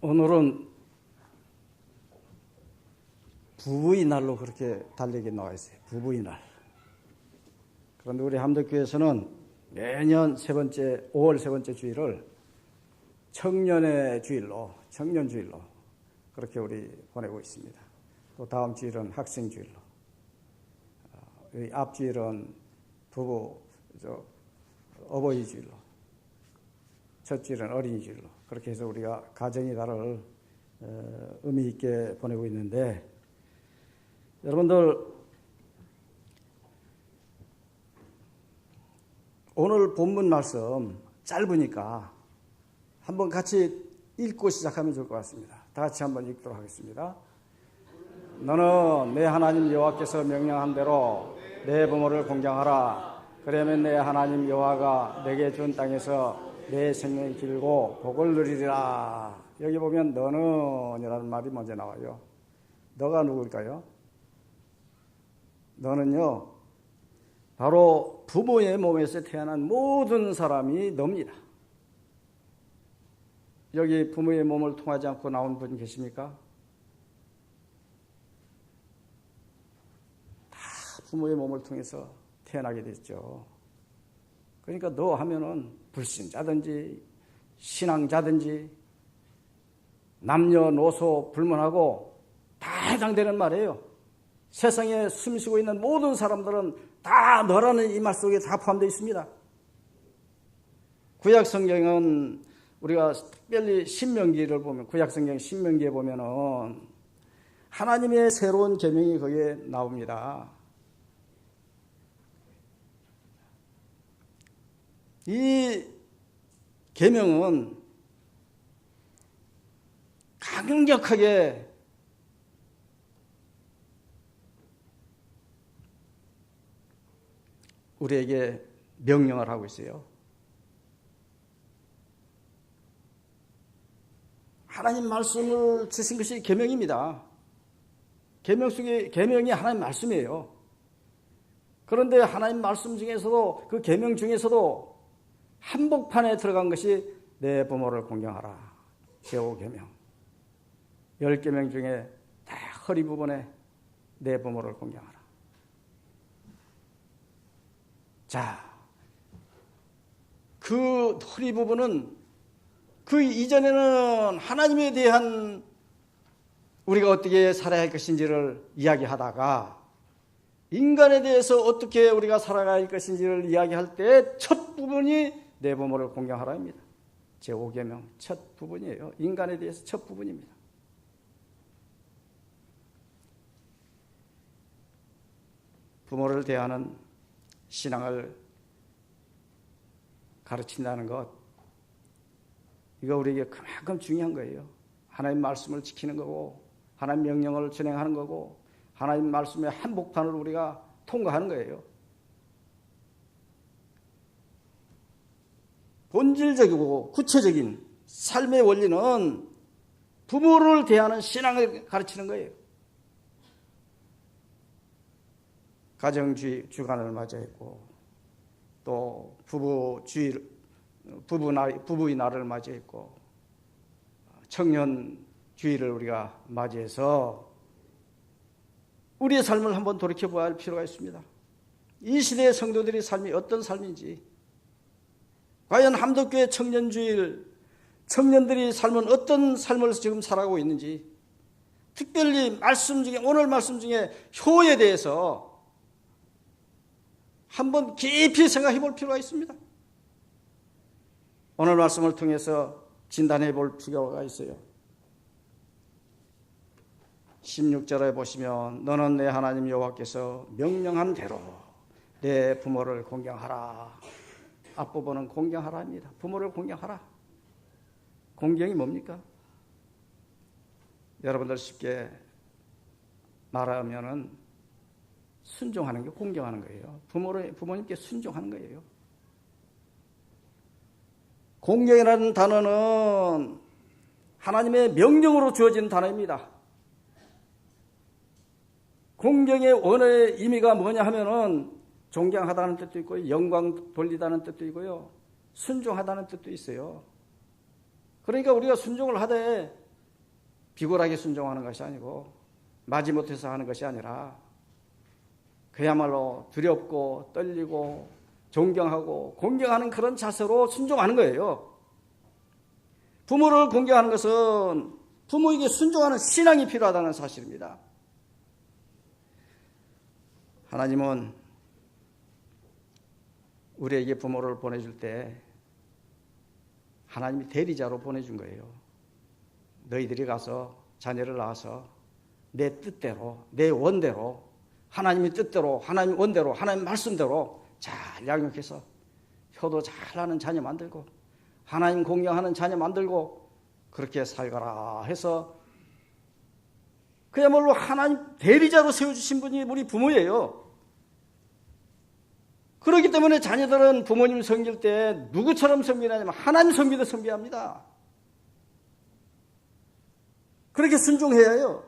오늘은 부부의 날로 그렇게 달력에 나와 있어요. 부부의 날. 그런데 우리 함덕교회에서는 매년 5월 세 번째 주일을 청년의 주일로, 청년주일로 그렇게 우리 보내고 있습니다. 또 다음 주일은 학생주일로, 앞 주일은 어버이 주일로, 첫 주일은 어린이 주일로 그렇게 해서 우리가 가정의 달을 의미 있게 보내고 있는데, 여러분들 오늘 본문 말씀 짧으니까 한번 같이 읽고 시작하면 좋을 것 같습니다. 다 같이 한번 읽도록 하겠습니다. 너는 내 하나님 여호와께서 명령한 대로 내 부모를 공경하라. 그러면 내 하나님 여호와가 내게 준 땅에서 내 생명이 길고 복을 누리리라. 여기 보면 너는이라는 말이 먼저 나와요. 너가 누굴까요? 너는요, 바로 부모의 몸에서 태어난 모든 사람이 너입니다. 여기 부모의 몸을 통하지 않고 나온 분 계십니까? 다 부모의 몸을 통해서 태어나게 됐죠. 그러니까 너 하면은 불신자든지 신앙자든지 남녀노소 불문하고 다 해당되는 말이에요. 세상에 숨쉬고 있는 모든 사람들은 다 너라는 이 말 속에 다 포함되어 있습니다. 구약 성경은 우리가 특별히 신명기를 보면, 구약 성경 신명기에 보면은 하나님의 새로운 계명이 거기에 나옵니다. 이 계명은 강력하게 우리에게 명령을 하고 있어요. 하나님 말씀을 주신 것이 계명입니다. 계명 속에 계명이 하나님 말씀이에요. 그런데 하나님 말씀 중에서도, 그 계명 중에서도 한복판에 들어간 것이 내 부모를 공경하라. 제5계명. 10계명 중에 다 허리 부분에 내 부모를 공경하라. 자, 그 허리 부분은 그 이전에는 하나님에 대한 우리가 어떻게 살아야 할 것인지를 이야기하다가 인간에 대해서 어떻게 우리가 살아가야 할 것인지를 이야기할 때 첫 부분이 내 부모를 공경하라입니다. 제5계명 첫 부분이에요. 인간에 대해서 첫 부분입니다. 부모를 대하는 신앙을 가르친다는 것, 이거 우리에게 그만큼 중요한 거예요. 하나님 말씀을 지키는 거고, 하나님 명령을 준행하는 거고, 하나님 말씀의 한복판을 우리가 통과하는 거예요. 본질적이고 구체적인 삶의 원리는 부모를 대하는 신앙을 가르치는 거예요. 가정주간을 맞이했고, 또 부부의 날을 맞이했고, 청년주의를 우리가 맞이해서 우리의 삶을 한번 돌이켜봐야 할 필요가 있습니다. 이 시대의 성도들의 삶이 어떤 삶인지, 과연 함덕교회 청년주일 청년들이 삶은 어떤 삶을 지금 살아가고 있는지, 특별히 오늘 말씀 중에 효에 대해서 한번 깊이 생각해 볼 필요가 있습니다. 오늘 말씀을 통해서 진단해 볼 필요가 있어요. 16절에 보시면 너는 내 하나님 여호와께서 명령한 대로 내 부모를 공경하라. 앞부분은 공경하라입니다. 부모를 공경하라. 공경이 뭡니까? 여러분들 쉽게 말하면은 순종하는 게 공경하는 거예요. 부모님께 순종하는 거예요. 공경이라는 단어는 하나님의 명령으로 주어진 단어입니다. 공경의 원어의 의미가 뭐냐 하면은 존경하다는 뜻도 있고요, 영광 돌리다는 뜻도 있고요, 순종하다는 뜻도 있어요. 그러니까 우리가 순종을 하되 비굴하게 순종하는 것이 아니고 마지못해서 하는 것이 아니라 그야말로 두렵고 떨리고 존경하고 공경하는 그런 자세로 순종하는 거예요. 부모를 공경하는 것은 부모에게 순종하는 신앙이 필요하다는 사실입니다. 하나님은 우리에게 부모를 보내줄 때 하나님이 대리자로 보내준 거예요. 너희들이 가서 자녀를 낳아서 내 뜻대로, 내 원대로, 하나님의 뜻대로, 하나님 원대로, 하나님 말씀대로 잘 양육해서 효도 잘하는 자녀 만들고 하나님 공경하는 자녀 만들고 그렇게 살거라 해서 그야말로 하나님 대리자로 세워주신 분이 우리 부모예요. 그렇기 때문에 자녀들은 부모님 섬길 때 누구처럼 섬기냐면 하나님 섬기듯 섬겨합니다. 그렇게 순종해야 해요.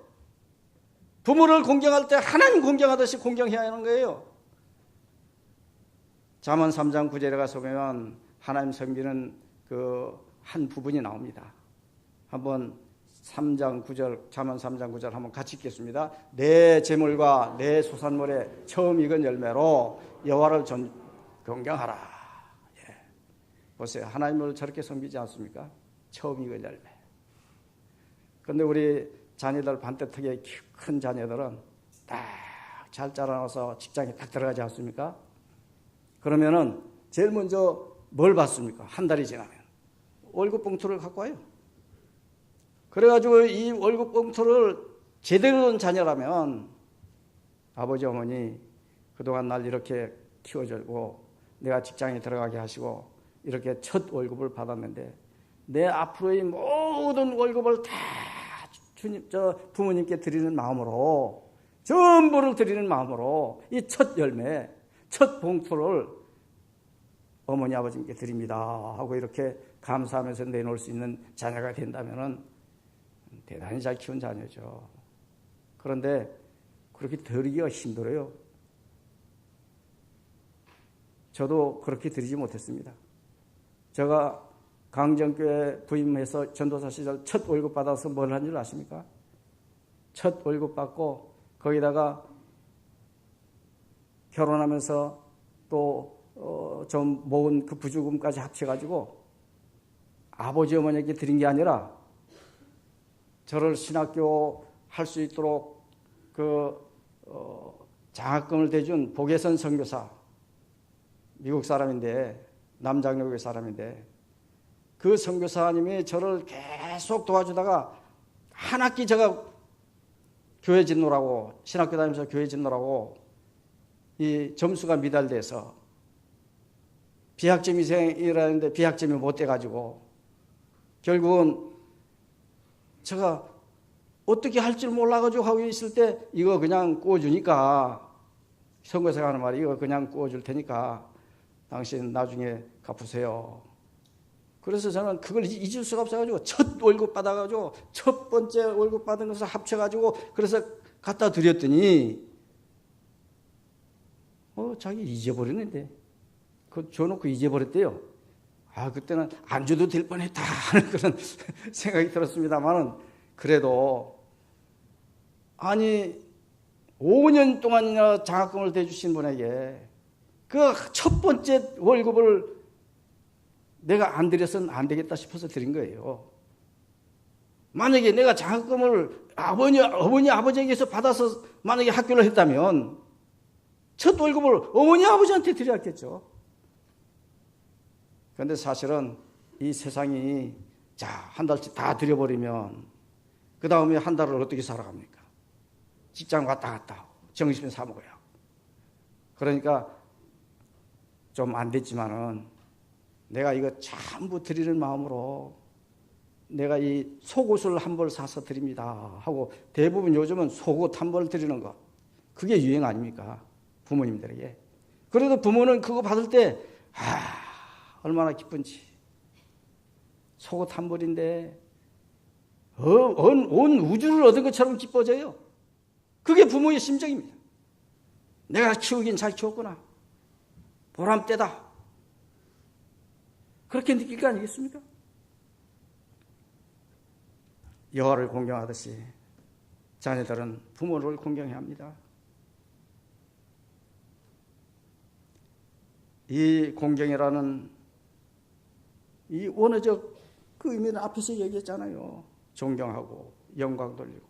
부모를 공경할 때 하나님 공경하듯이 공경해야 하는 거예요. 잠언 3장 9절에 가서 보면 하나님 섬기는 그 한 부분이 나옵니다. 한번 3장 9절, 잠언 3장 9절 한번 같이 읽겠습니다. 내 재물과 내 소산물에 처음 익은 열매로 여호와를 경경하라. 예. 보세요. 하나님을 저렇게 섬기지 않습니까? 처음 익은 열매. 그런데 우리 자녀들 반듯하게 큰 자녀들은 딱 잘 자라나서 직장에 딱 들어가지 않습니까? 그러면은 제일 먼저 뭘 받습니까? 한 달이 지나면 월급 봉투를 갖고 와요. 그래가지고 이 월급 봉투를 제대로 된 자녀라면 아버지 어머니 그동안 날 이렇게 키워주고 내가 직장에 들어가게 하시고 이렇게 첫 월급을 받았는데 내 앞으로의 모든 월급을 다 주님, 부모님께 드리는 마음으로 전부를 드리는 마음으로 이 첫 열매, 첫 봉투를 어머니 아버지께 드립니다 하고 이렇게 감사하면서 내놓을 수 있는 자녀가 된다면은 대단히 잘 키운 자녀죠. 그런데 그렇게 드리기가 힘들어요. 저도 그렇게 드리지 못했습니다. 제가 강정교회 부임해서 전도사 시절 첫 월급 받아서 뭘 한 줄 아십니까? 첫 월급 받고 거기다가 결혼하면서 또 좀 모은 그 부주금까지 합쳐가지고 아버지 어머니에게 드린 게 아니라 저를 신학교 할 수 있도록 장학금을 대준 복예선 선교사, 미국 사람인데 남장로교회 사람인데 그 선교사님이 저를 계속 도와주다가 한 학기 제가 교회 짓노라고 신학교 다니면서 교회 짓노라고 이 점수가 미달돼서 비학점이생이라는데 비학점이 못 돼가지고 결국은 제가 어떻게 할 줄 몰라가지고 하고 있을 때 이거 그냥 구워주니까 선교사가 하는 말이 이거 그냥 구워줄 테니까 당신 나중에 갚으세요. 그래서 저는 그걸 잊을 수가 없어가지고 첫 월급 받아가지고 첫 번째 월급 받은 것을 합쳐가지고 그래서 갖다 드렸더니 자기 잊어버렸는데 그거 줘놓고 잊어버렸대요. 그때는 안 줘도 될 뻔했다 하는 그런 생각이 들었습니다만은 그래도 아니 5년 동안이나 장학금을 대주신 분에게 그 첫 번째 월급을 내가 안 드려서는 안 되겠다 싶어서 드린 거예요. 만약에 내가 장학금을 어머니 아버지에게서 받아서 만약에 학교를 했다면 첫 월급을 어머니 아버지한테 드려야 했겠죠. 그런데 사실은 이 세상이 한 달치 다 드려버리면 그 다음에 한 달을 어떻게 살아갑니까? 직장 왔다 갔다 하고 정신 사 먹어요. 그러니까 좀 안 됐지만은 내가 이거 전부 드리는 마음으로 내가 이 속옷을 한 벌 사서 드립니다 하고 대부분 요즘은 속옷 한 벌 드리는 거 그게 유행 아닙니까? 부모님들에게. 그래도 부모는 그거 받을 때 얼마나 기쁜지. 속옷 한 벌인데 온 우주를 얻은 것처럼 기뻐져요. 그게 부모의 심정입니다. 내가 키우긴 잘 키웠구나. 보람때다. 그렇게 느낄 거 아니겠습니까? 여호와를 공경하듯이 자녀들은 부모를 공경해야 합니다. 이 공경이라는 이 원어적 그 의미는 앞에서 얘기했잖아요. 존경하고 영광 돌리고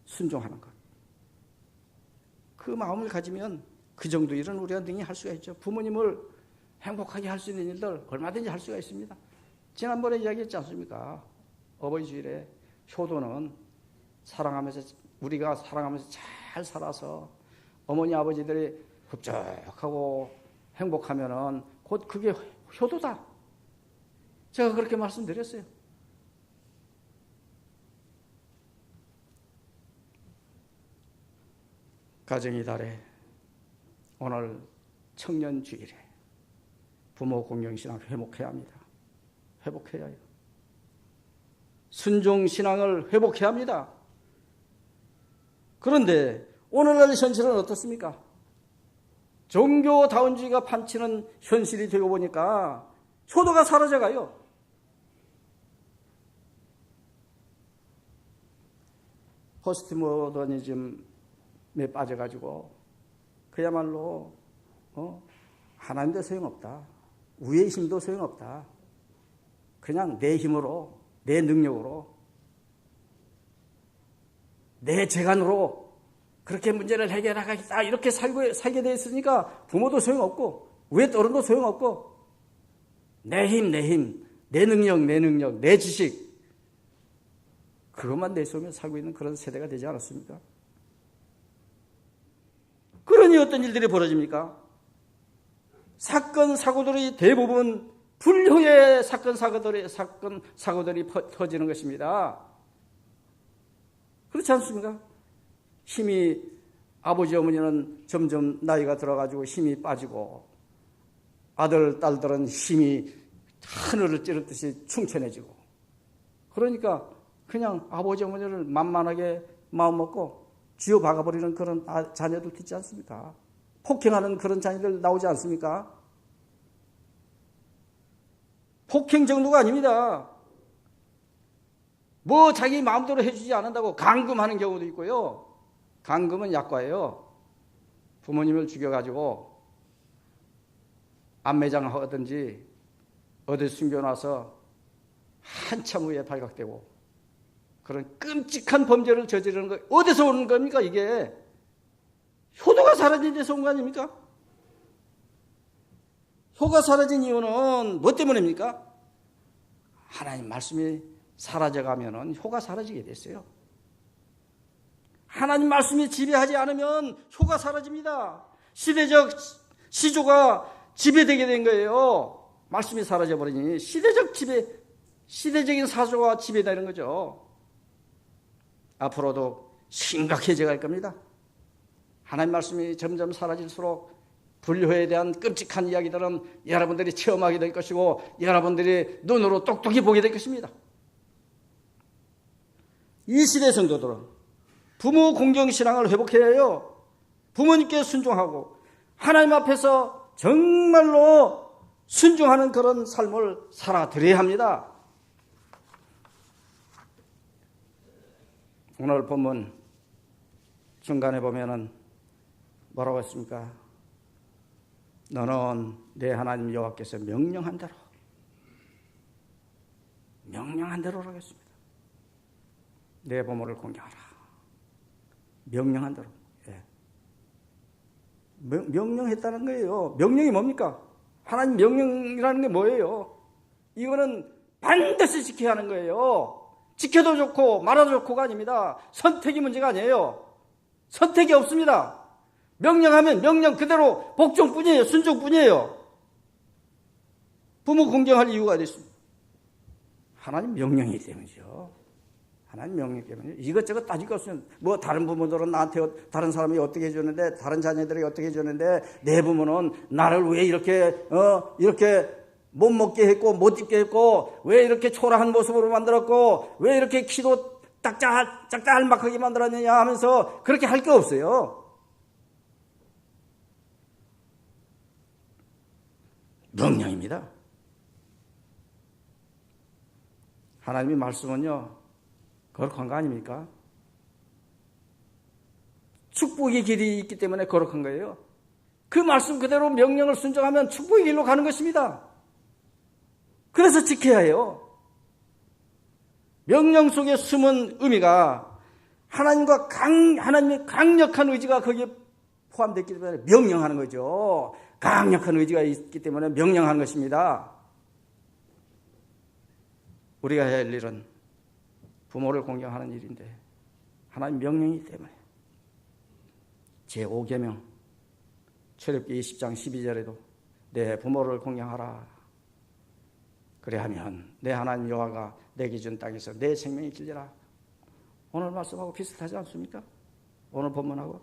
순종하는 것. 그 마음을 가지면 그 정도 일은 우리가 능히 할 수가 있죠. 부모님을 행복하게 할 수 있는 일들 얼마든지 할 수가 있습니다. 지난번에 이야기했지 않습니까? 어버이 주일에 효도는 사랑하면서 우리가 사랑하면서 잘 살아서 어머니 아버지들이 흡족하고 행복하면은 곧 그게 효도다. 제가 그렇게 말씀드렸어요. 가정의 달에 오늘 청년 주일에 부모 공경신앙 회복해야 합니다. 회복해야 해요. 순종신앙을 회복해야 합니다. 그런데 오늘날 현실은 어떻습니까? 종교다운주의가 판치는 현실이 되고 보니까 효도가 사라져가요. 포스트모더니즘에 빠져가지고 그야말로 하나님도 소용없다. 우의 힘도 소용없다. 그냥 내 힘으로, 내 능력으로, 내 재간으로 그렇게 문제를 해결하겠다. 이렇게 살게 돼 있으니까 부모도 소용없고 우의 어른도 소용없고 내 힘, 내 능력, 내 지식 그것만 내세우며 살고 있는 그런 세대가 되지 않았습니까? 그러니 어떤 일들이 벌어집니까? 사건, 사고들이 대부분 불효의 사건, 사고들이 터지는 것입니다. 그렇지 않습니까? 힘이, 아버지, 어머니는 점점 나이가 들어가지고 힘이 빠지고 아들, 딸들은 힘이 하늘을 찌르듯이 충천해지고 그러니까 그냥 아버지, 어머니를 만만하게 마음먹고 쥐어박아버리는 그런 자녀들 있지 않습니까? 폭행하는 그런 자녀들 나오지 않습니까? 폭행 정도가 아닙니다. 뭐 자기 마음대로 해주지 않는다고 강금하는 경우도 있고요. 강금은 약과예요. 부모님을 죽여가지고 안매장 하든지 어디 숨겨놔서 한참 후에 발각되고 그런 끔찍한 범죄를 저지르는 거 어디서 오는 겁니까 이게? 효도가 사라진 데서 온 거 아닙니까? 효가 사라진 이유는 뭐 때문입니까? 하나님 말씀이 사라져가면 효가 사라지게 됐어요. 하나님 말씀이 지배하지 않으면 효가 사라집니다. 시대적 시조가 지배되게 된 거예요. 말씀이 사라져버리니 시대적인 사조가 지배되는 거죠. 앞으로도 심각해져 갈 겁니다. 하나님 말씀이 점점 사라질수록 불효에 대한 끔찍한 이야기들은 여러분들이 체험하게 될 것이고 여러분들이 눈으로 똑똑히 보게 될 것입니다. 이 시대 성도들은 부모 공경신앙을 회복해야 해요. 부모님께 순종하고 하나님 앞에서 정말로 순종하는 그런 삶을 살아드려야 합니다. 오늘 본문 중간에 보면은 뭐라고 했습니까? 너는 내 하나님 여호와께서 명령한 대로 하겠습니다. 내 부모를 공경하라. 명령한 대로. 예. 명령했다는 거예요. 명령이 뭡니까? 하나님 명령이라는 게 뭐예요? 이거는 반드시 지켜야 하는 거예요. 지켜도 좋고 말아도 좋고가 아닙니다. 선택이 문제가 아니에요. 선택이 없습니다. 명령하면 명령 그대로 복종뿐이에요. 순종뿐이에요. 부모 공경할 이유가 어디 있습니까? 하나님 명령이기 때문이죠. 하나님 명령 때문에 이것저것 따질 것 없으면 뭐 다른 부모들은 나한테 다른 사람이 어떻게 해줬는데 다른 자녀들이 어떻게 해줬는데 내 부모는 나를 왜 이렇게 못 먹게 했고 못 입게 했고 왜 이렇게 초라한 모습으로 만들었고 왜 이렇게 키도 짝짝알막하게 만들었느냐 하면서 그렇게 할 게 없어요. 명령입니다. 하나님의 말씀은요 거룩한 거 아닙니까? 축복의 길이 있기 때문에 거룩한 거예요. 그 말씀 그대로 명령을 순종하면 축복의 길로 가는 것입니다. 그래서 지켜야 해요. 명령 속에 숨은 의미가 하나님의 강력한 의지가 거기에 포함되기 때문에 명령하는 거죠. 강력한 의지가 있기 때문에 명령하는 것입니다. 우리가 해야 할 일은 부모를 공경하는 일인데 하나님 명령이기 때문에 제5계명 출애굽기 20장 12절에도 내 부모를 공경하라. 그래하면 내 하나님 여호와가 내게 준 땅에서 내 생명이 길리라. 오늘 말씀하고 비슷하지 않습니까? 오늘 본문하고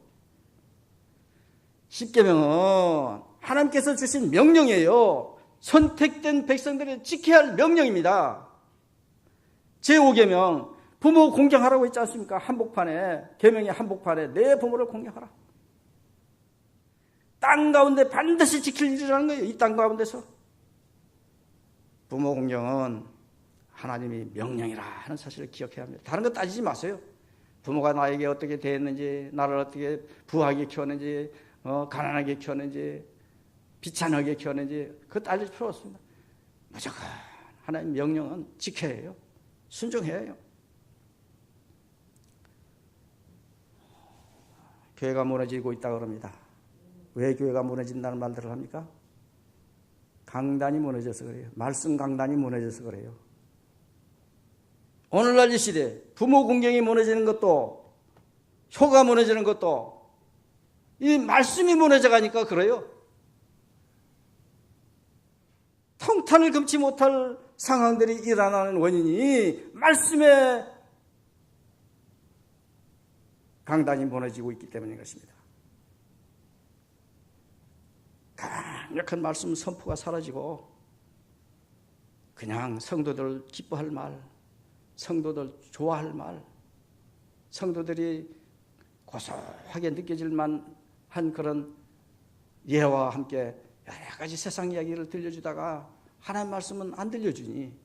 10계명은 하나님께서 주신 명령이에요. 선택된 백성들이 지켜야 할 명령입니다. 제5계명 부모 공경하라고 했지 않습니까? 한복판에, 계명의 한복판에 내 부모를 공경하라. 땅 가운데 반드시 지킬 일이라는 거예요. 이 땅 가운데서. 부모 공경은 하나님이 명령이라 하는 사실을 기억해야 합니다. 다른 거 따지지 마세요. 부모가 나에게 어떻게 대했는지, 나를 어떻게 부하게 키웠는지, 가난하게 키웠는지, 비참하게 키웠는지 그거 따질 필요 없습니다. 무조건 하나님 명령은 지켜야 해요. 순종해야 해요. 교회가 무너지고 있다 그럽니다. 왜 교회가 무너진다는 말들을 합니까? 강단이 무너져서 그래요. 말씀 강단이 무너져서 그래요. 오늘날 이 시대 부모 공경이 무너지는 것도 효가 무너지는 것도 이 말씀이 무너져 가니까 그래요. 통탄을 금치 못할 상황들이 일어나는 원인이 말씀의 강단이 무너지고 있기 때문인 것입니다. 강력한 말씀 선포가 사라지고 그냥 성도들 기뻐할 말, 성도들 좋아할 말, 성도들이 고소하게 느껴질 만한 그런 예와 함께 여러 가지 세상 이야기를 들려주다가 하나님 말씀은 안 들려주니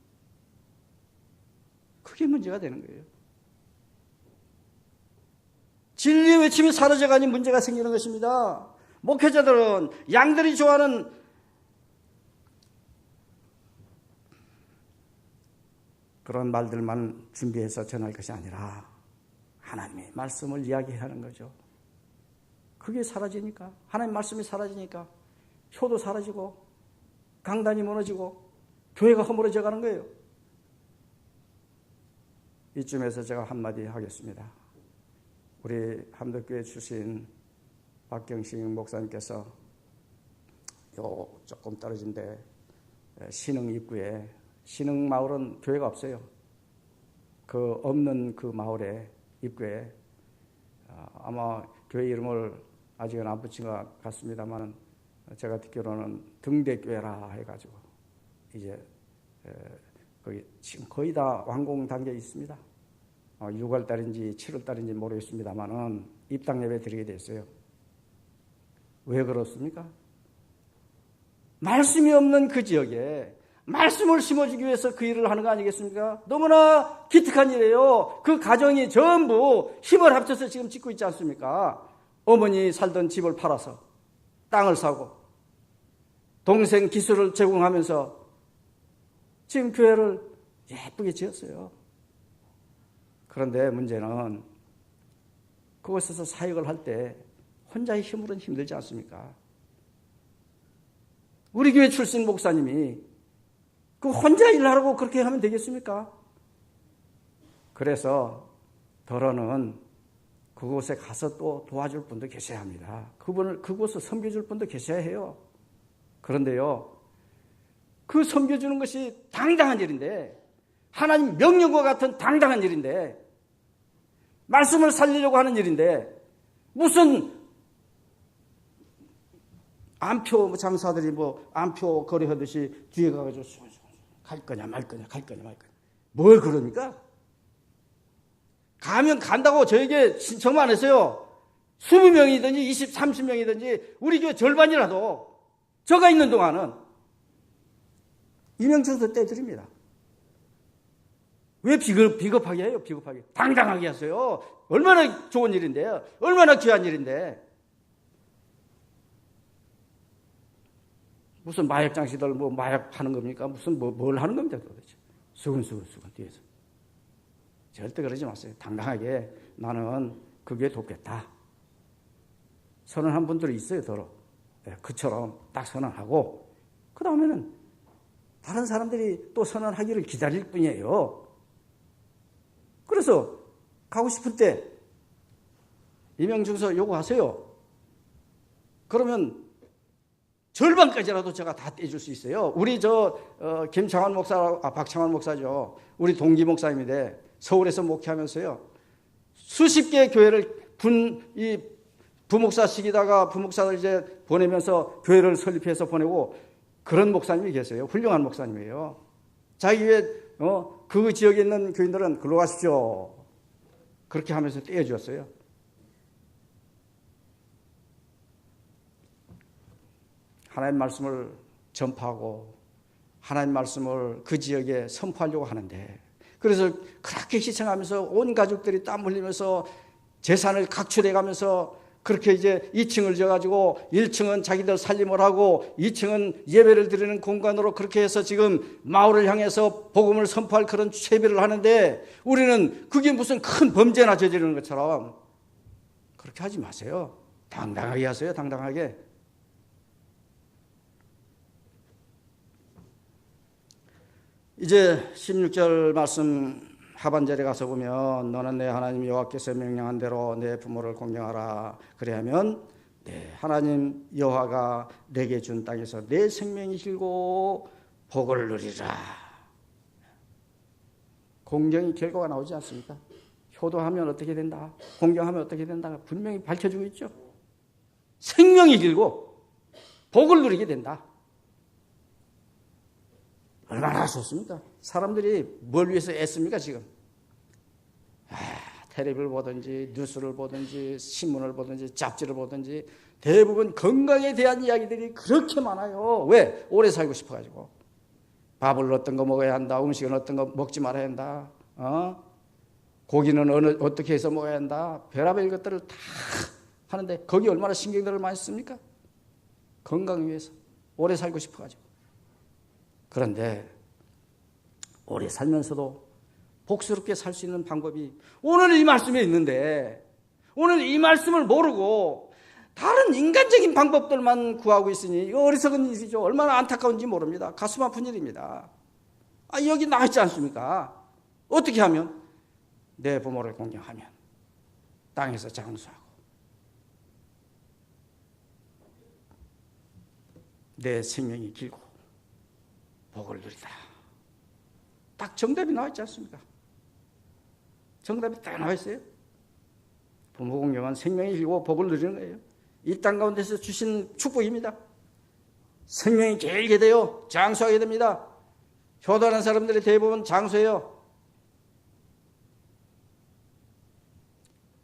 그게 문제가 되는 거예요. 진리의 외침이 사라져가니 문제가 생기는 것입니다. 목회자들은 양들이 좋아하는 그런 말들만 준비해서 전할 것이 아니라 하나님의 말씀을 이야기하는 거죠. 그게 사라지니까, 하나님 말씀이 사라지니까 효도 사라지고 강단이 무너지고 교회가 허물어져 가는 거예요. 이쯤에서 제가 한마디 하겠습니다. 우리 함덕교회 출신 박경식 목사님께서 조금 떨어진 데 신흥 입구에, 신흥 마을은 교회가 없어요. 그 없는 그 마을의 입구에 아마 교회 이름을 아직은 안 붙인 것 같습니다만 제가 듣기로는 등대교회라 해가지고 이제 거기 지금 거의 다 완공 단계에 있습니다. 6월달인지 7월달인지 모르겠습니다만은 입당 예배 드리게 됐어요. 왜 그렇습니까? 말씀이 없는 그 지역에 말씀을 심어주기 위해서 그 일을 하는 거 아니겠습니까? 너무나 기특한 일이에요. 그 가정이 전부 힘을 합쳐서 지금 짓고 있지 않습니까? 어머니 살던 집을 팔아서 땅을 사고 동생 기술을 제공하면서 지금 교회를 예쁘게 지었어요. 그런데 문제는 그곳에서 사역을 할 때 혼자의 힘으로는 힘들지 않습니까? 우리 교회 출신 목사님이 그 혼자 일하라고 그렇게 하면 되겠습니까? 그래서 더러는 그곳에 가서 또 도와줄 분도 계셔야 합니다. 그곳을 섬겨줄 분도 계셔야 해요. 그런데요, 그 섬겨주는 것이 당당한 일인데, 하나님 명령과 같은 당당한 일인데, 말씀을 살리려고 하는 일인데, 무슨 암표 장사들이 암표 거래하듯이 뒤에 가가지고 갈 거냐 말 거냐 갈 거냐 말 거냐. 뭘 그럽니까? 가면 간다고 저에게 신청만 했어요. 20명이든지 20, 30명이든지 우리 교회 절반이라도 저가 있는 동안은 임명청서 떼드립니다. 왜 비겁하게 해요? 비겁하게. 당당하게 하세요. 얼마나 좋은 일인데요. 얼마나 귀한 일인데. 무슨 마약 장시들 뭐 마약 파는 겁니까? 무슨 뭘 하는 겁니까 도대체? 수근수근 뒤에서. 절대 그러지 마세요. 당당하게 나는 그게 돕겠다. 선언한 분들이 있어요, 더러. 네, 그처럼 딱 선언하고 그 다음에는 다른 사람들이 또 선언하기를 기다릴 뿐이에요. 그래서 가고 싶을 때 임명증서 요구하세요. 그러면 절반까지라도 제가 다 떼줄 수 있어요. 우리 김창환 목사, 박창환 목사죠. 우리 동기 목사님인데 서울에서 목회하면서요. 수십 개의 교회를 부목사식이다가 부목사를 이제 보내면서 교회를 설립해서 보내고 그런 목사님이 계세요. 훌륭한 목사님이에요. 자기 교회 그 지역에 있는 교인들은 글로 가십시오. 그렇게 하면서 떼어주었어요. 하나님 말씀을 전파하고 하나님 말씀을 그 지역에 선포하려고 하는데 그래서 그렇게 희생하면서 온 가족들이 땀 흘리면서 재산을 각출해가면서 그렇게 이제 2층을 지어가지고 1층은 자기들 살림을 하고 2층은 예배를 드리는 공간으로 그렇게 해서 지금 마을을 향해서 복음을 선포할 그런 세배를 하는데 우리는 그게 무슨 큰 범죄나 저지르는 것처럼 그렇게 하지 마세요. 당당하게 하세요. 당당하게. 이제 16절 말씀 하반절에 가서 보면 너는 내 하나님 여호와께서 명령한 대로 내 부모를 공경하라. 그래야면 내 하나님 여호와가 내게 준 땅에서 내 생명이 길고 복을 누리라. 공경이 결과가 나오지 않습니까? 효도하면 어떻게 된다? 공경하면 어떻게 된다? 분명히 밝혀주고 있죠. 생명이 길고 복을 누리게 된다. 얼마나 좋습니까? 사람들이 뭘 위해서 애씁니까 지금? 텔레비를 보든지 뉴스를 보든지 신문을 보든지 잡지를 보든지 대부분 건강에 대한 이야기들이 그렇게 많아요. 왜? 오래 살고 싶어가지고. 밥을 어떤 거 먹어야 한다. 음식은 어떤 거 먹지 말아야 한다. 고기는 어떻게 해서 먹어야 한다. 별의별 것들을 다 하는데 거기 얼마나 신경들을 많이 씁니까? 건강 위해서. 오래 살고 싶어가지고. 그런데 오래 살면서도 복스럽게 살 수 있는 방법이 오늘 이 말씀에 있는데 오늘 이 말씀을 모르고 다른 인간적인 방법들만 구하고 있으니 이거 어리석은 일이죠. 얼마나 안타까운지 모릅니다. 가슴 아픈 일입니다. 여기 나와 있지 않습니까? 어떻게 하면? 내 부모를 공경하면 땅에서 장수하고 내 생명이 길고 복을 누리다. 딱 정답이 나와 있지 않습니까? 정답이 딱 나와 있어요. 부모 공경은 생명이 길고 복을 누리는 거예요. 이 땅 가운데서 주신 축복입니다. 생명이 길게 되어 장수하게 됩니다. 효도하는 사람들이 대부분 장수해요.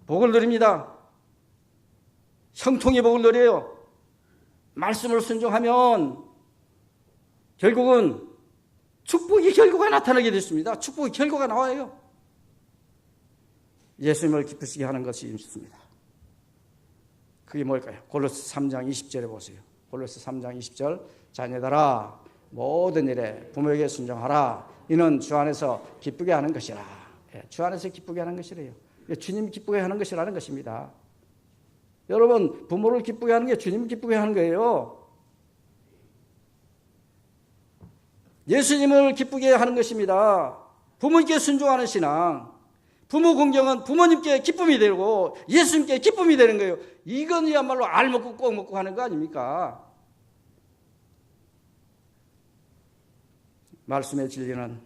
복을 누립니다. 형통의 복을 누려요. 말씀을 순종하면 결국은 축복의 결과가 나타나게 됐습니다. 축복의 결과가 나와요. 예수님을 기쁘시게 하는 것이 있습니다. 그게 뭘까요? 골로새 3장 20절에 보세요. 골로새 3장 20절 자녀들아 모든 일에 부모에게 순종하라. 이는 주 안에서 기쁘게 하는 것이라. 주 안에서 기쁘게 하는 것이래요. 주님 기쁘게 하는 것이라는 것입니다. 여러분 부모를 기쁘게 하는 게 주님 기쁘게 하는 거예요. 예수님을 기쁘게 하는 것입니다. 부모님께 순종하는 신앙, 부모 공경은 부모님께 기쁨이 되고 예수님께 기쁨이 되는 거예요. 이건야말로 알 먹고 꼭 먹고 하는 거 아닙니까? 말씀의 진리는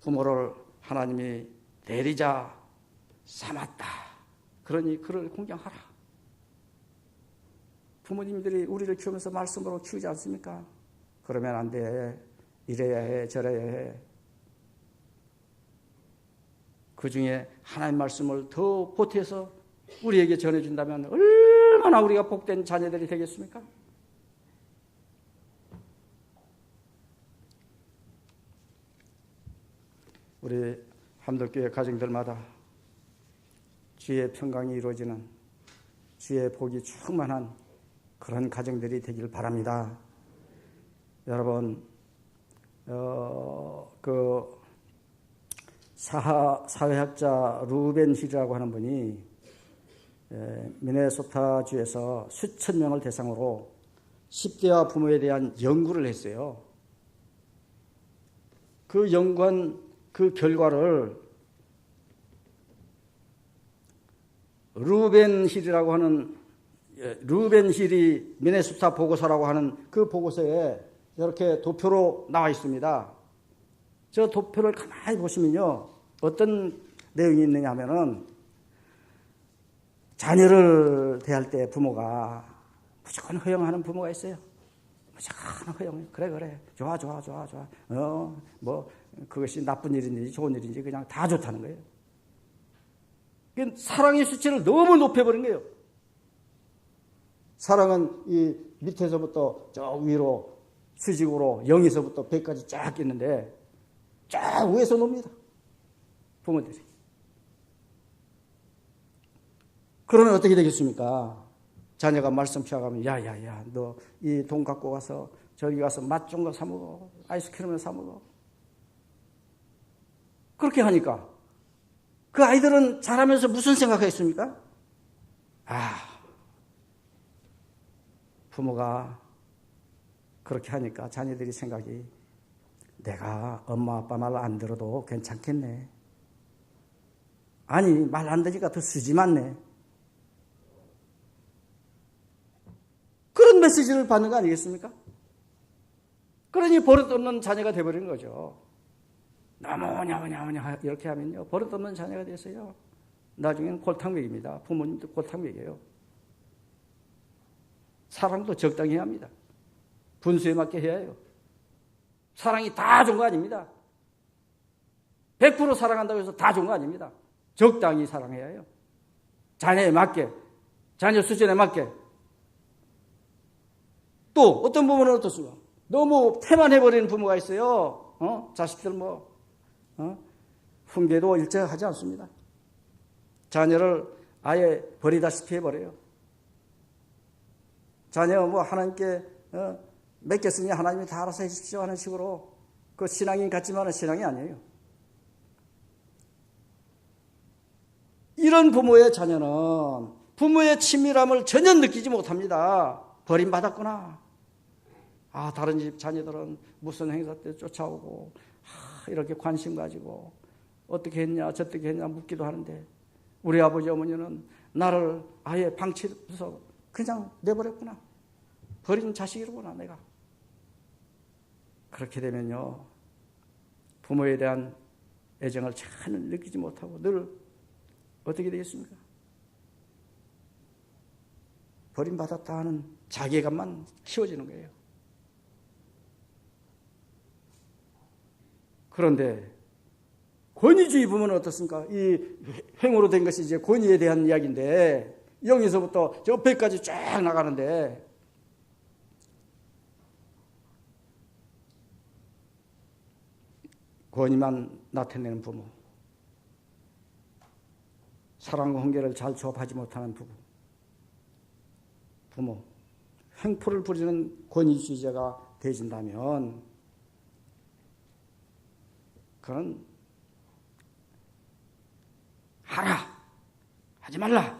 부모를 하나님이 내리자 삼았다. 그러니 그를 공경하라. 부모님들이 우리를 키우면서 말씀으로 키우지 않습니까? 그러면 안 돼. 이래야 해, 저래야 해. 그 중에 하나님 말씀을 더 보태서 우리에게 전해준다면 얼마나 우리가 복된 자녀들이 되겠습니까? 우리 함덕교회 가정들마다 주의 평강이 이루어지는 주의 복이 충만한 그런 가정들이 되길 바랍니다. 여러분, 사회학자 루벤 힐이라고 하는 분이 미네소타주에서 수천 명을 대상으로 10대와 부모에 대한 연구를 했어요. 그 연구한 그 결과를 루벤 힐이 미네소타 보고서라고 하는 그 보고서에 이렇게 도표로 나와 있습니다. 저 도표를 가만히 보시면요, 어떤 내용이 있느냐 하면은, 자녀를 대할 때 부모가 무조건 허용하는 부모가 있어요. 무조건 허용. 그래. 좋아. 그것이 나쁜 일인지 좋은 일인지 그냥 다 좋다는 거예요. 사랑의 수치를 너무 높여버린 거예요. 사랑은 이 밑에서부터 저 위로 수직으로 0에서부터 100까지 쫙 있는데 쫙 위에서 놉니다. 부모들이. 그러면 어떻게 되겠습니까? 자녀가 말씀 피워가면 야야야 너 이 돈 갖고 가서 저기 가서 맛 좋은 거 사 먹어. 아이스크림을 사 먹어. 그렇게 하니까 그 아이들은 자라면서 무슨 생각했습니까? 부모가 그렇게 하니까 자녀들이 생각이 내가 엄마 아빠 말 안 들어도 괜찮겠네. 아니 말 안 들으니까 더 쓰지 않네. 그런 메시지를 받는 거 아니겠습니까? 그러니 버릇없는 자녀가 돼버리는 거죠. 너무 냐냐 이렇게 하면요 버릇없는 자녀가 됐어요. 나중에는 골탕먹입니다. 부모님도 골탕먹이에요. 사랑도 적당히 해야 합니다. 분수에 맞게 해야 해요. 사랑이 다 좋은 거 아닙니다. 100% 사랑한다고 해서 다 좋은 거 아닙니다. 적당히 사랑해야 해요. 자녀에 맞게, 자녀 수준에 맞게. 또 어떤 부모는 어떻습니까? 너무 태만해버리는 부모가 있어요. 자식들 훈계도 일제하지 않습니다. 자녀를 아예 버리다시피 해버려요. 자녀 하나님께 맡겼으니 하나님이 다 알아서 해주십시오 하는 식으로 그 신앙인 같지만은 신앙이 아니에요. 이런 부모의 자녀는 부모의 친밀함을 전혀 느끼지 못합니다. 버림받았구나. 다른 집 자녀들은 무슨 행사 때 쫓아오고 이렇게 관심 가지고 어떻게 했냐 저떻게 했냐 묻기도 하는데 우리 아버지 어머니는 나를 아예 방치해서 그냥 내버렸구나. 버린 자식이로구나 내가. 그렇게 되면요 부모에 대한 애정을 잘 느끼지 못하고 늘 어떻게 되겠습니까? 버림받았다 하는 자괴감만 키워지는 거예요. 그런데 권위주의 부모는 어떻습니까? 이 횡으로 된 것이 이제 권위에 대한 이야기인데 0에서부터 저 100까지 쫙 나가는데 권위만 나타내는 부모, 사랑과 훈계를 잘 조합하지 못하는 부모, 횡포를 부리는 권위주의자가 되어진다면 그는 하라, 하지 말라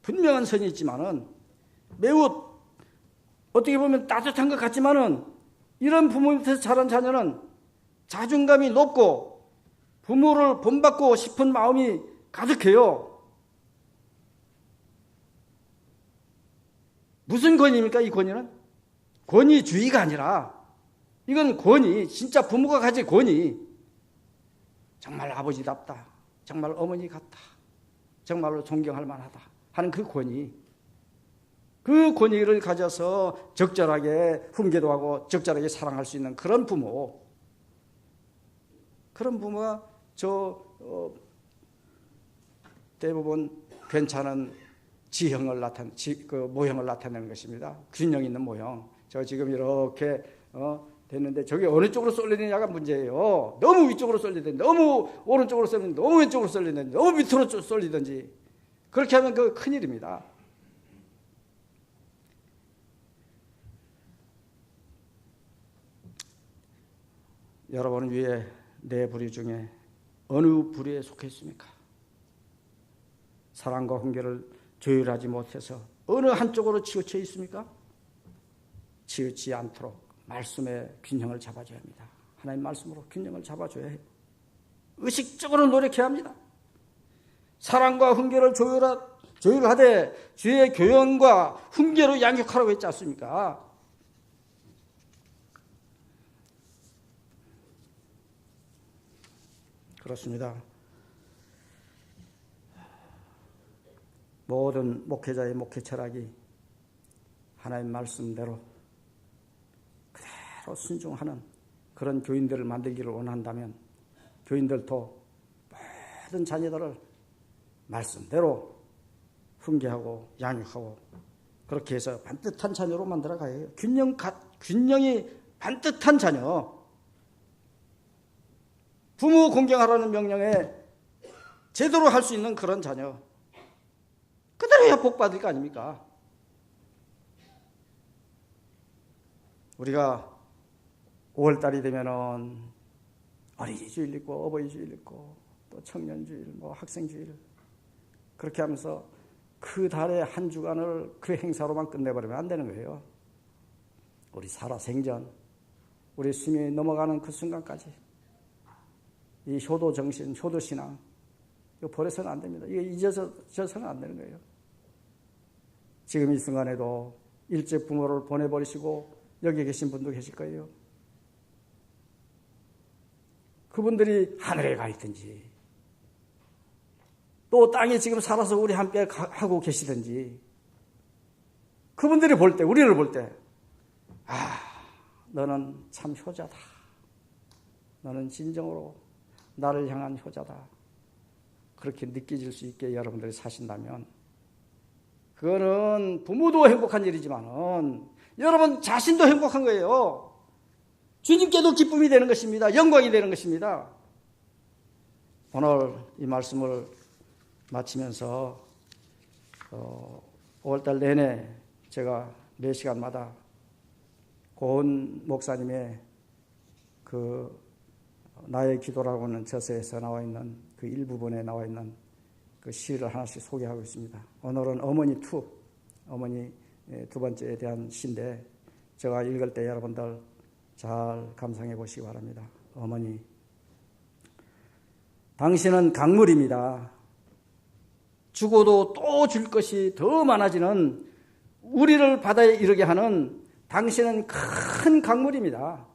분명한 선이 있지만은 매우 어떻게 보면 따뜻한 것 같지만은 이런 부모 밑에서 자란 자녀는 자존감이 높고 부모를 본받고 싶은 마음이 가득해요. 무슨 권위입니까? 이 권위는? 권위주의가 아니라 이건 권위, 진짜 부모가 가진 권위. 정말 아버지답다. 정말 어머니 같다. 정말로 존경할 만하다 하는 그 권위. 그 권위를 가져서 적절하게 훈계도 하고 적절하게 사랑할 수 있는 그런 부모. 그런 부모가 대부분 괜찮은 모형을 나타내는 것입니다. 균형 있는 모형. 저 지금 이렇게 됐는데 저게 어느 쪽으로 쏠리느냐가 문제예요. 너무 위쪽으로 쏠리든지 너무 오른쪽으로 쏠리든지 너무 왼쪽으로 쏠리든지 너무 밑으로 쏠리든지 그렇게 하면 그 큰일입니다. 여러분은 위에 네 부류 중에 어느 부류에 속해 있습니까? 사랑과 훈계를 조율하지 못해서 어느 한쪽으로 치우쳐 있습니까? 치우치지 않도록 말씀의 균형을 잡아줘야 합니다. 하나님 말씀으로 균형을 잡아줘야 해요. 의식적으로 노력해야 합니다. 사랑과 훈계를 조율하되 주의 교훈과 훈계로 양육하라고 했지 않습니까? 그렇습니다. 모든 목회자의 목회 철학이 하나님 말씀대로 그대로 순종하는 그런 교인들을 만들기를 원한다면 교인들도 모든 자녀들을 말씀대로 훈계하고 양육하고 그렇게 해서 반듯한 자녀로 만들어가야 해요. 균형이 반듯한 자녀. 부모 공경하라는 명령에 제대로 할 수 있는 그런 자녀. 그대로야 복 받을 거 아닙니까? 우리가 5월달이 되면은 어린이 주일 있고 어버이 주일 있고 또 청년 주일, 뭐 학생 주일 그렇게 하면서 그 달의 한 주간을 그 행사로만 끝내버리면 안 되는 거예요. 우리 살아생전, 우리 수명이 넘어가는 그 순간까지 이 효도 정신, 효도 신앙 이거 버려서는 안 됩니다. 이거 잊어서는 안 되는 거예요. 지금 이 순간에도 일찍 부모를 보내버리시고 여기 계신 분도 계실 거예요. 그분들이 하늘에 가 있든지 또 땅에 지금 살아서 우리 함께 하고 계시든지 그분들이 볼 때, 우리를 볼 때 너는 참 효자다. 너는 진정으로 나를 향한 효자다. 그렇게 느껴질 수 있게 여러분들이 사신다면 그거는 부모도 행복한 일이지만은 여러분 자신도 행복한 거예요. 주님께도 기쁨이 되는 것입니다. 영광이 되는 것입니다. 오늘 이 말씀을 마치면서 5월달 내내 제가 몇 시간마다 고은 목사님의 그 나의 기도라고 하는 저서에서 나와 있는 그 일부분에 나와 있는 그 시를 하나씩 소개하고 있습니다. 오늘은 어머니 2, 어머니 두 번째에 대한 시인데 제가 읽을 때 여러분들 잘 감상해 보시기 바랍니다. 어머니, 당신은 강물입니다. 주고도 또 줄 것이 더 많아지는 우리를 바다에 이르게 하는 당신은 큰 강물입니다.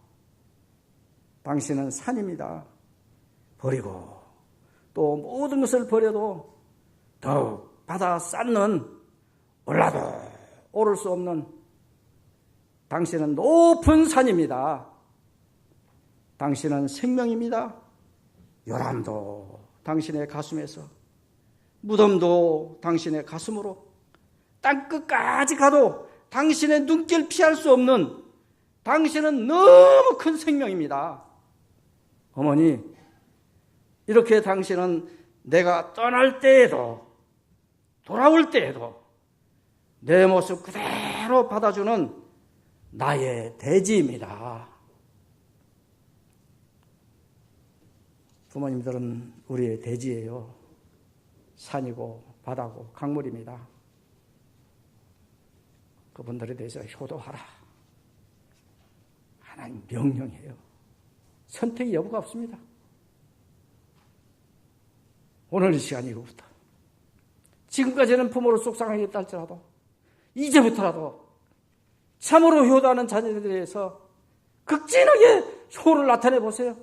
당신은 산입니다. 버리고 또 모든 것을 버려도 더욱 바다 쌓는 올라도 오를 수 없는 당신은 높은 산입니다. 당신은 생명입니다. 요람도 당신의 가슴에서 무덤도 당신의 가슴으로 땅끝까지 가도 당신의 눈길 피할 수 없는 당신은 너무 큰 생명입니다. 어머니, 이렇게 당신은 내가 떠날 때에도 돌아올 때에도 내 모습 그대로 받아주는 나의 대지입니다. 부모님들은 우리의 대지예요. 산이고 바다고 강물입니다. 그분들에 대해서 효도하라. 하나님 명령이에요. 선택의 여부가 없습니다. 오늘 이 시간 이후부터 지금까지는 부모를 속상하게 했다 할지라도 이제부터라도 참으로 효도하는 자녀들에 대해서 극진하게 효를 나타내 보세요.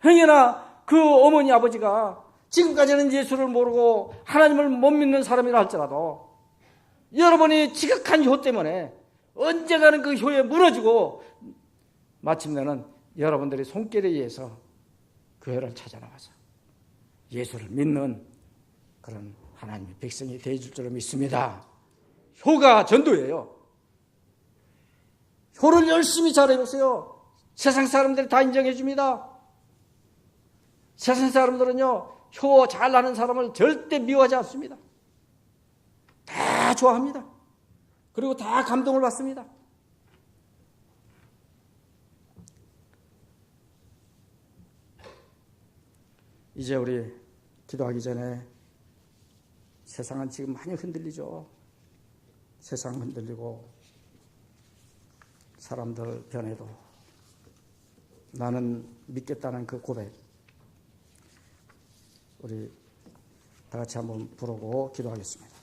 행여나 그 어머니 아버지가 지금까지는 예수를 모르고 하나님을 못 믿는 사람이라 할지라도 여러분이 지극한 효 때문에 언젠가는 그 효에 무너지고 마침내는 여러분들이 손길에 의해서 교회를 찾아 나와서 예수를 믿는 그런 하나님의 백성이 되어줄 줄을 믿습니다. 효가 전도예요. 효를 열심히 잘해보세요. 세상 사람들이 다 인정해 줍니다. 세상 사람들은요, 효 잘나는 사람을 절대 미워하지 않습니다. 다 좋아합니다. 그리고 다 감동을 받습니다. 이제 우리 기도하기 전에 세상은 지금 많이 흔들리죠. 세상 흔들리고 사람들 변해도 나는 믿겠다는 그 고백, 우리 다 같이 한번 부르고 기도하겠습니다.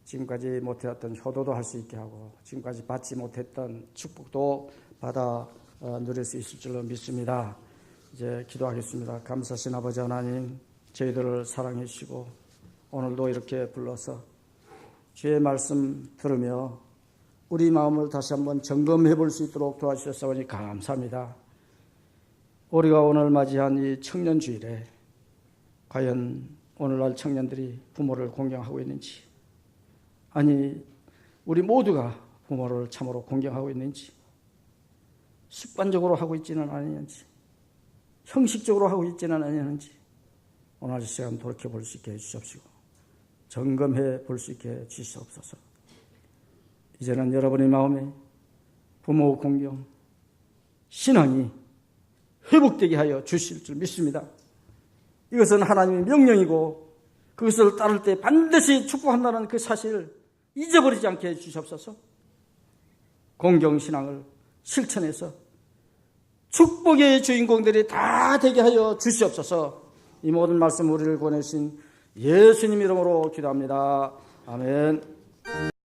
지금까지 못해왔던 효도도 할 수 있게 하고 지금까지 받지 못했던 축복도 받아 누릴 수 있을 줄로 믿습니다. 이제 기도하겠습니다. 감사하신 아버지 하나님, 저희들을 사랑해 주시고 오늘도 이렇게 불러서 주의 말씀 들으며 우리 마음을 다시 한번 점검해 볼 수 있도록 도와주셨사오니 감사합니다. 우리가 오늘 맞이한 이 청년주일에 과연 오늘날 청년들이 부모를 공경하고 있는지, 아니 우리 모두가 부모를 참으로 공경하고 있는지, 습관적으로 하고 있지는 않았는지, 형식적으로 하고 있지는 않았는지 오늘 이 시간 돌이켜볼 수 있게 해주시옵시고 점검해 볼 수 있게 해주시옵소서. 이제는 여러분의 마음에 부모 공경, 신앙이 회복되게 하여 주실 줄 믿습니다. 이것은 하나님의 명령이고 그것을 따를 때 반드시 축복한다는 그 사실을 잊어버리지 않게 해주시옵소서. 공경신앙을 실천해서 축복의 주인공들이 다 되게 하여 주시옵소서. 이 모든 말씀 우리를 보내신 예수님 이름으로 기도합니다. 아멘.